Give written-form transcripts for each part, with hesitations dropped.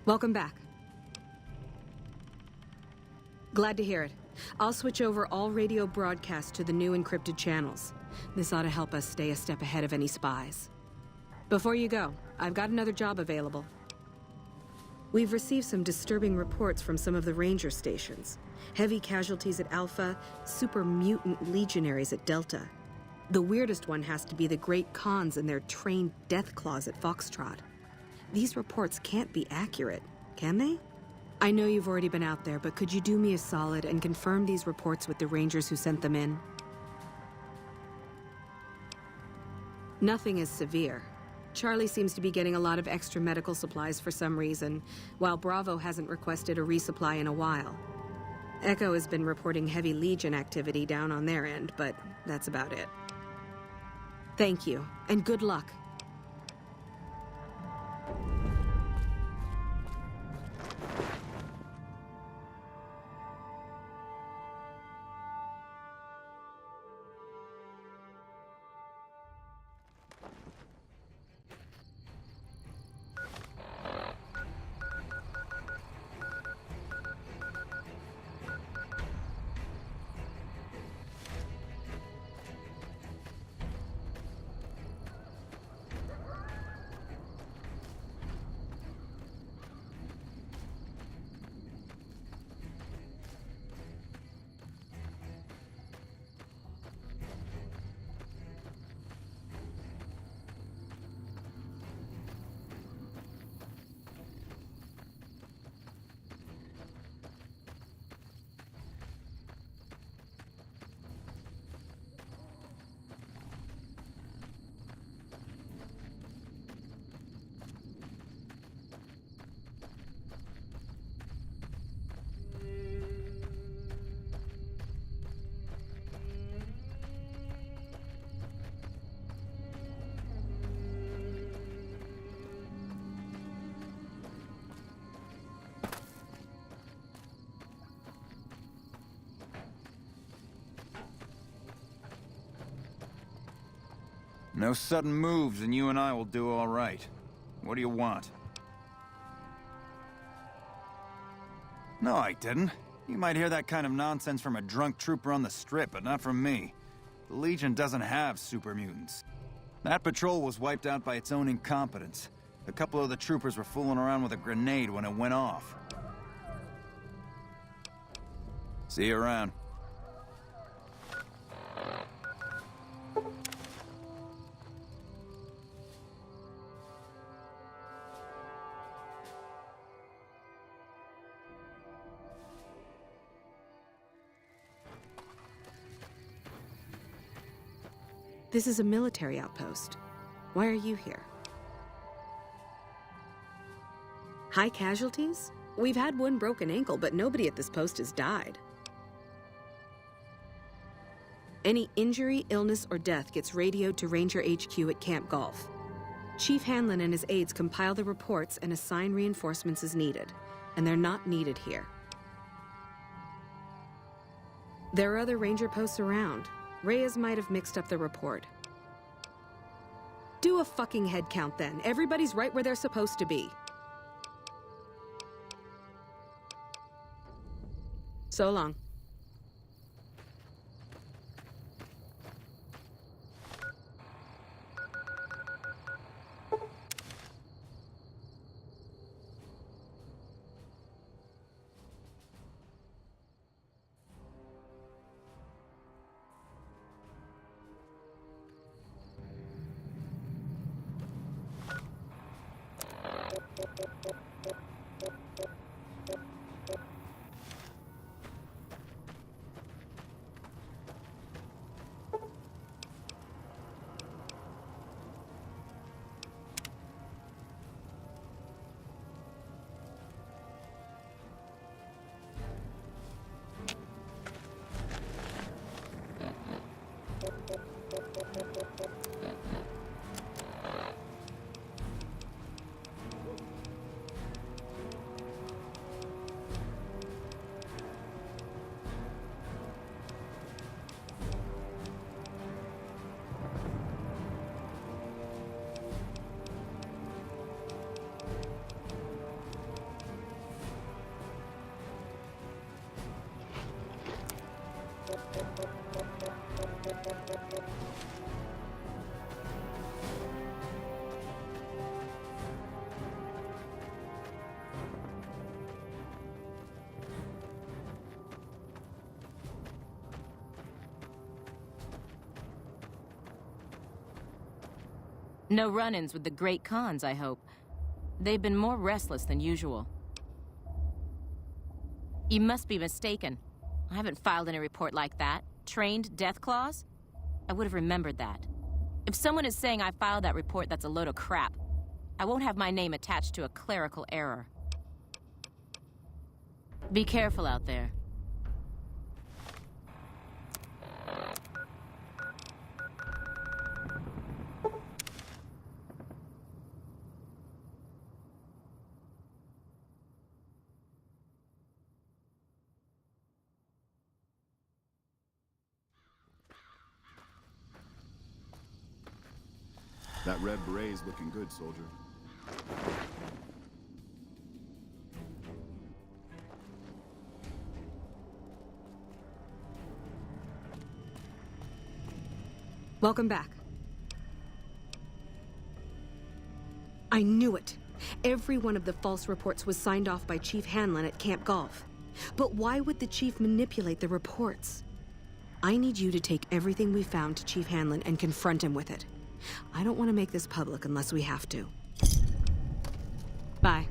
Welcome back. Glad to hear it. I'll switch over all radio broadcasts to the new encrypted channels. This ought to help us stay a step ahead of any spies. Before you go, I've got another job available. We've received some disturbing reports from some of the ranger stations. Heavy casualties at Alpha, super mutant legionaries at Delta. The weirdest one has to be the Great Khans and their trained death claws at Foxtrot. These reports can't be accurate, can they? I know you've already been out there, but could you do me a solid and confirm these reports with the Rangers who sent them in? Nothing is severe. Charlie seems to be getting a lot of extra medical supplies for some reason, while Bravo hasn't requested a resupply in a while. Echo has been reporting heavy Legion activity down on their end, but that's about it. Thank you, and good luck. No sudden moves and you and I will do all right. What do you want? No, I didn't. You might hear that kind of nonsense from a drunk trooper on the strip, but not from me. The Legion doesn't have super mutants. That patrol was wiped out by its own incompetence. A couple of the troopers were fooling around with a grenade when it went off. See you around. This is a military outpost. Why are you here? High casualties? We've had one broken ankle, but nobody at this post has died. Any injury, illness, or death gets radioed to Ranger HQ at Camp Golf. Chief Hanlon and his aides compile the reports and assign reinforcements as needed, and they're not needed here. There are other Ranger posts around. Reyes might have mixed up the report. Do a fucking head count then. Everybody's right where they're supposed to be. So long. No run-ins with the Great Khans, I hope. They've been more restless than usual. You must be mistaken. I haven't filed any report like that. Trained death claws? I would have remembered that. If someone is saying I filed that report, that's a load of crap. I won't have my name attached to a clerical error. Be careful out there. That red beret's looking good, soldier. Welcome back. I knew it. Every one of the false reports was signed off by Chief Hanlon at Camp Golf. But why would the Chief manipulate the reports? I need you to take everything we found to Chief Hanlon and confront him with it. I don't want to make this public unless we have to. Bye.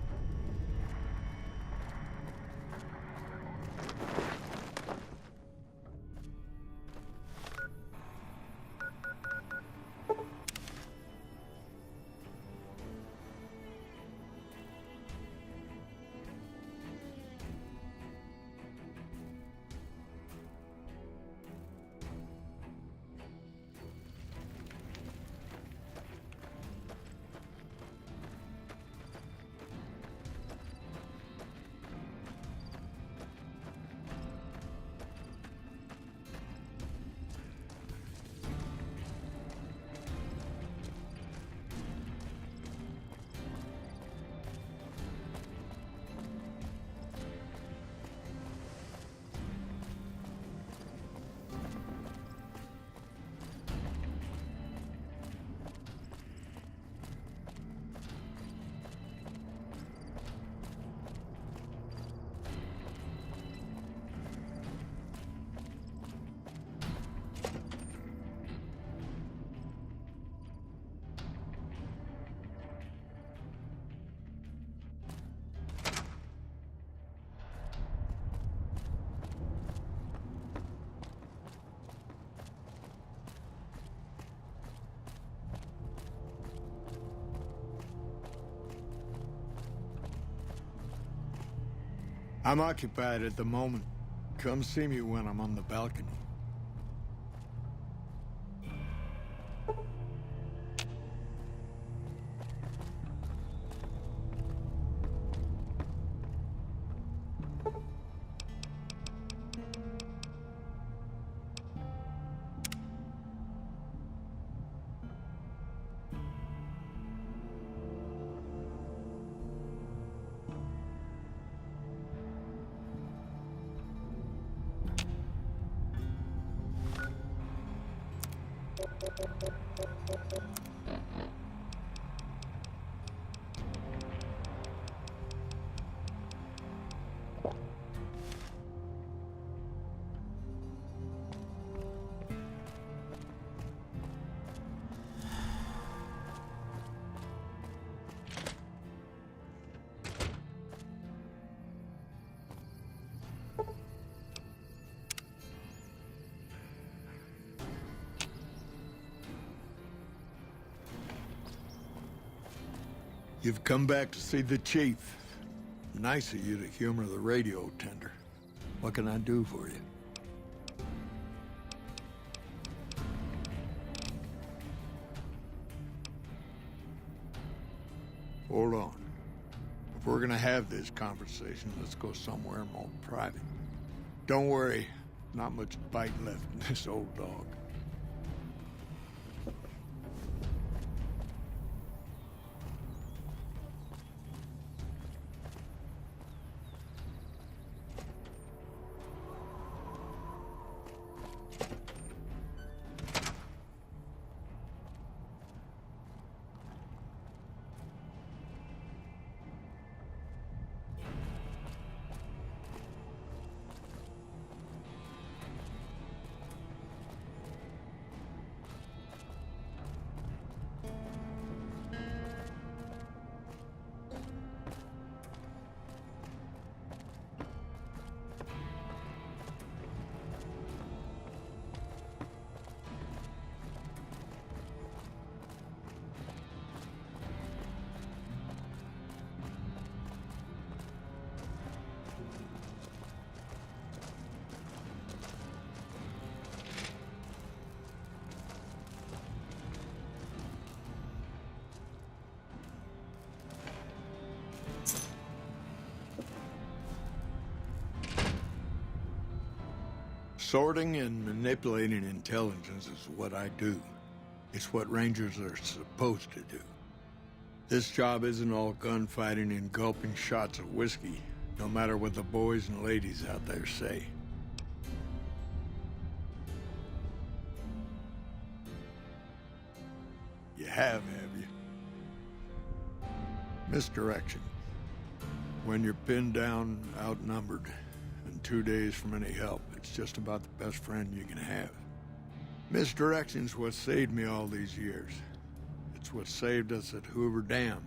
I'm occupied at the moment. Come see me when I'm on the balcony. You've come back to see the Chief. Nice of you to humor the radio tender. What can I do for you? Hold on. If we're gonna have this conversation, let's go somewhere more private. Don't worry, not much bite left in this old dog. Sorting and manipulating intelligence is what I do. It's what Rangers are supposed to do. This job isn't all gunfighting and gulping shots of whiskey, no matter what the boys and ladies out there say. You have you? Misdirection. When you're pinned down, outnumbered, and 2 days from any help, it's just about the best friend you can have. Misdirection's what saved me all these years. It's what saved us at Hoover Dam.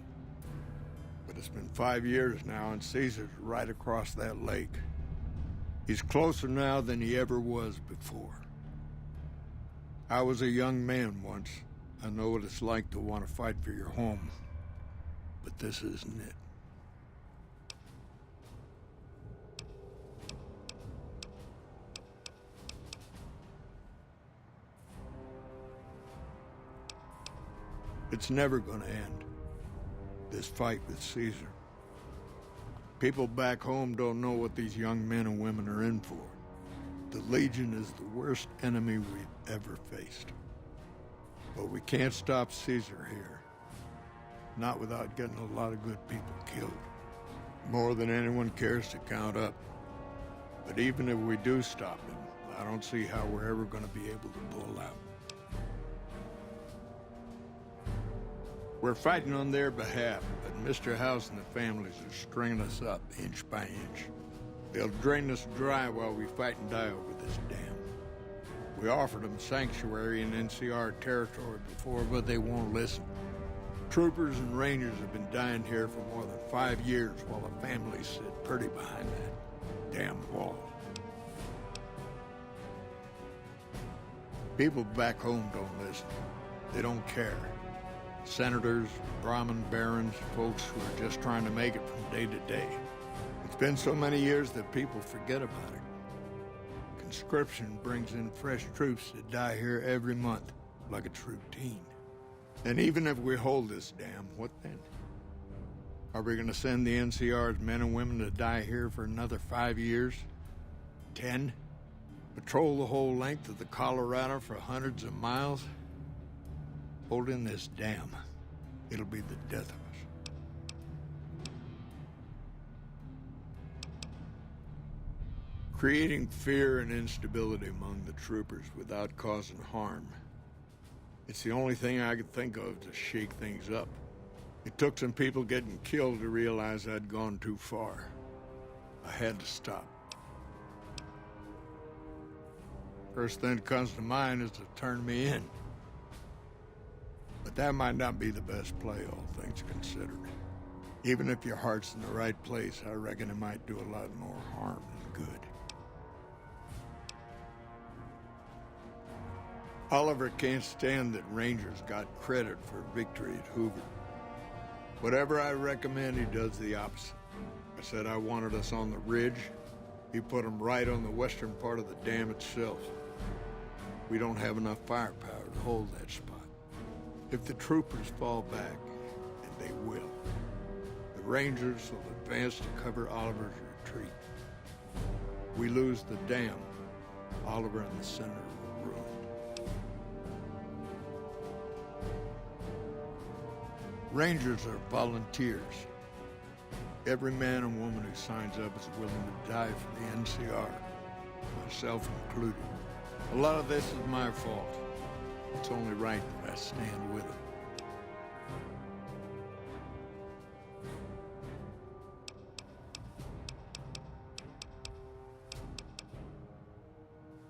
But it's been 5 years now, and Caesar's right across that lake. He's closer now than he ever was before. I was a young man once. I know what it's like to want to fight for your home. But this isn't it. It's never gonna end, this fight with Caesar. People back home don't know what these young men and women are in for. The Legion is the worst enemy we've ever faced. But we can't stop Caesar here. Not without getting a lot of good people killed. More than anyone cares to count up. But even if we do stop him, I don't see how we're ever gonna be able to pull out. We're fighting on their behalf, but Mr. House and the families are stringing us up inch by inch. They'll drain us dry while we fight and die over this dam. We offered them sanctuary in NCR territory before, but they won't listen. Troopers and Rangers have been dying here for more than 5 years while the families sit pretty behind that damn wall. People back home don't listen. They don't care. Senators, Brahmin barons, folks who are just trying to make it from day to day. It's been so many years that people forget about it. Conscription brings in fresh troops that die here every month, like it's routine. And even if we hold this dam, what then? Are we gonna send the NCR's men and women to die here for another 5 years? 10? Patrol the whole length of the Colorado for hundreds of miles? Holding this dam, it'll be the death of us. Creating fear and instability among the troopers without causing harm. It's the only thing I could think of to shake things up. It took some people getting killed to realize I'd gone too far. I had to stop. First thing that comes to mind is to turn me in. But that might not be the best play, all things considered. Even if your heart's in the right place, I reckon it might do a lot more harm than good. Oliver can't stand that Rangers got credit for victory at Hoover. Whatever I recommend, he does the opposite. I said I wanted us on the ridge. He put them right on the western part of the dam itself. We don't have enough firepower to hold that spot. If the troopers fall back, and they will, the Rangers will advance to cover Oliver's retreat. We lose the dam, Oliver and the Senator will ruin. Rangers are volunteers. Every man and woman who signs up is willing to die for the NCR, myself included. A lot of this is my fault. It's only right that I stand with him.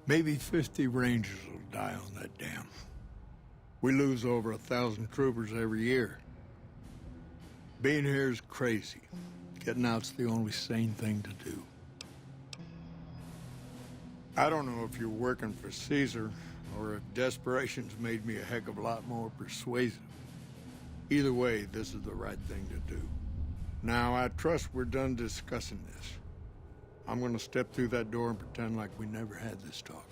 Maybe 50 Rangers will die on that dam. We lose over 1,000 troopers every year. Being here is crazy. Getting out's the only sane thing to do. I don't know if you're working for Caesar, or if desperation's made me a heck of a lot more persuasive. Either way, this is the right thing to do. Now, I trust we're done discussing this. I'm gonna step through that door and pretend like we never had this talk.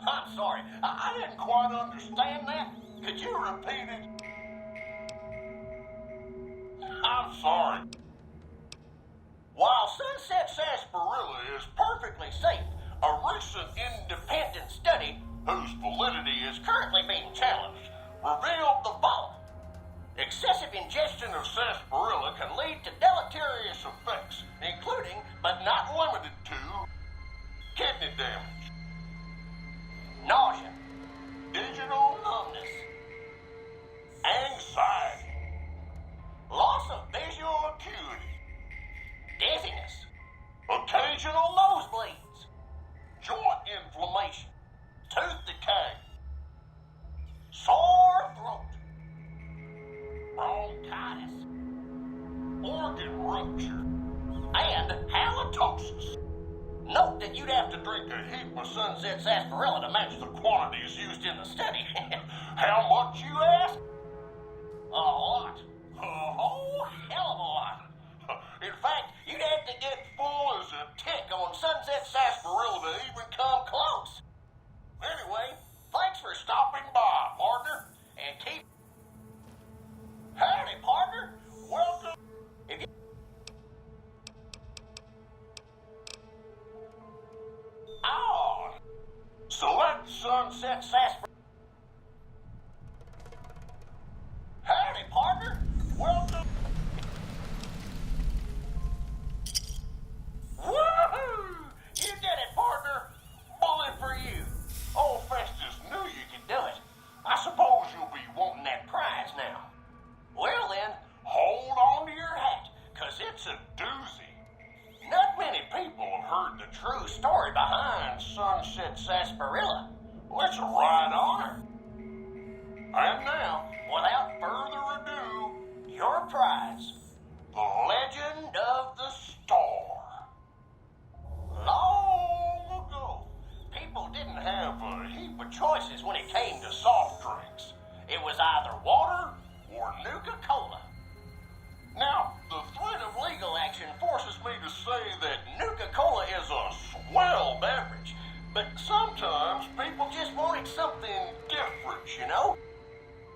I'm sorry. I didn't quite understand that. Could you repeat it? I'm sorry. While Sunset Sarsaparilla is perfectly safe, a recent independent study, whose validity is currently being challenged, revealed the following. Excessive ingestion of sarsaparilla can lead to deleterious effects, including, but not limited to, kidney damage, nausea, digital numbness, anxiety, loss of visual acuity, dizziness, occasional nosebleeds, joint inflammation, tooth decay, sore throat, bronchitis, organ rupture, and halitosis. Note that you'd have to drink a heap of Sunset Sarsaparilla to match the quantities used in the study. How much, you ask? A lot. A whole hell of a lot. In fact, you'd have to get full as a tick on Sunset Sarsaparilla to even come close. Anyway, thanks for stopping by, partner, and keep... Howdy, partner. Welcome. If you... Oh, so let's, Sunset Sarsaparilla. Howdy, partner. Welcome. Woohoo! You did it, partner. Bullet for you. Old Festus knew you could do it. I suppose you'll be wanting that prize now. Well then, hold on to your hat, 'cause it's a doozy. Not many people have heard the true story behind Sunset Sarsaparilla. Well, it's a right honor. And now, without further ado, your prize, the Legend of the Star. Long ago, people didn't have a heap of choices when it came to soft drinks. It was either water or Nuka-Cola. Now, the threat of legal action forces me to say that Nuka-Cola is a swell beverage, but sometimes people just wanted something different, you know?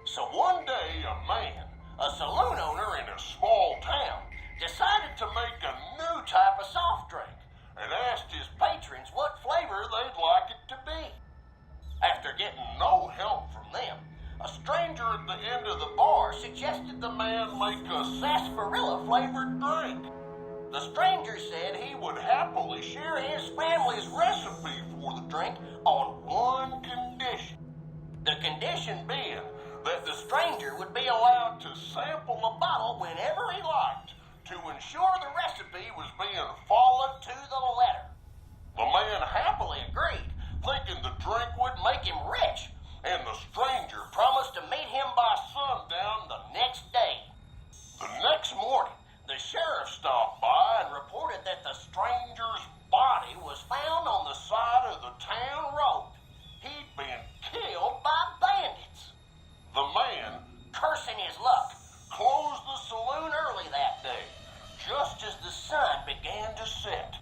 So one day, a man, a saloon owner in a small town, decided to make a new type of soft drink and asked his patrons what flavor they'd like it to be. After getting no help from them, a stranger at the end of the bar suggested the man make a sarsaparilla-flavored drink. The stranger said he would happily share his family's recipe for the drink on one condition. The condition being that the stranger would be allowed to sample the bottle whenever he liked to ensure the recipe was being followed to the letter. The man happily agreed, thinking the drink would make him rich, and the stranger promised to meet him by sundown the next day. The next morning, the sheriff stopped by and reported that the stranger's body was found on the side of the town road. He'd been killed by bandits. The man, cursing his luck, closed the saloon early that day, just as the sun began to set.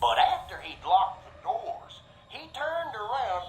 But after he'd locked the doors, he turned around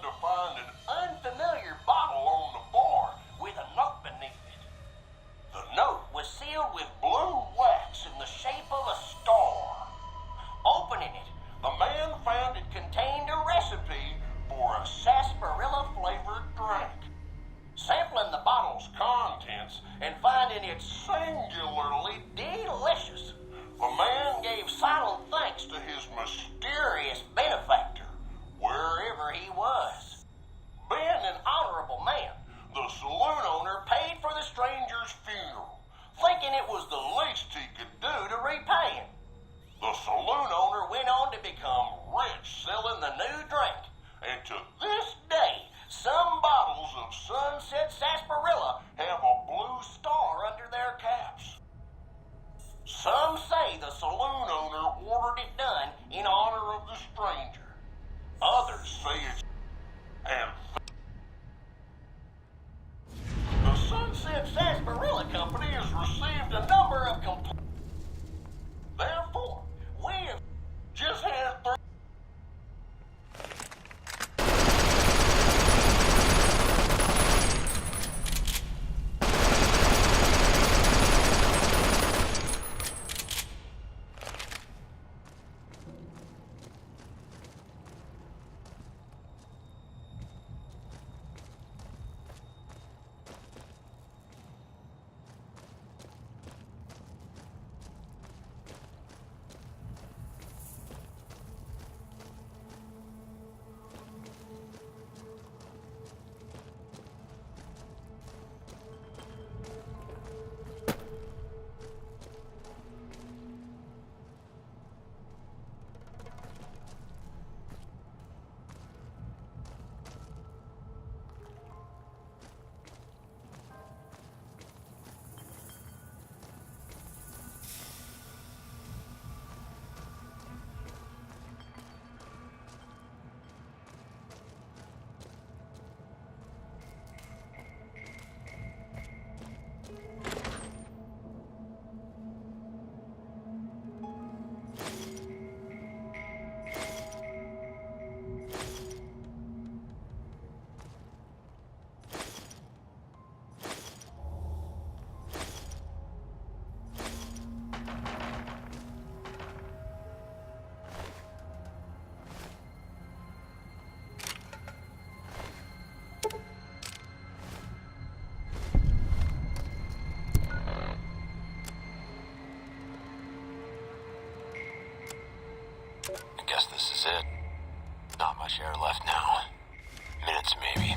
chance, maybe.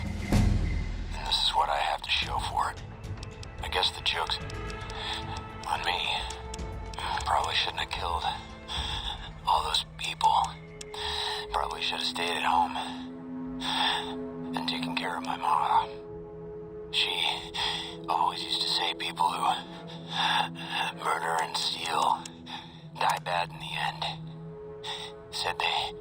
And this is what I have to show for it. I guess the joke's on me. Probably shouldn't have killed all those people. Probably should have stayed at home and taken care of my ma. She always used to say people who murder and steal die bad in the end. Said they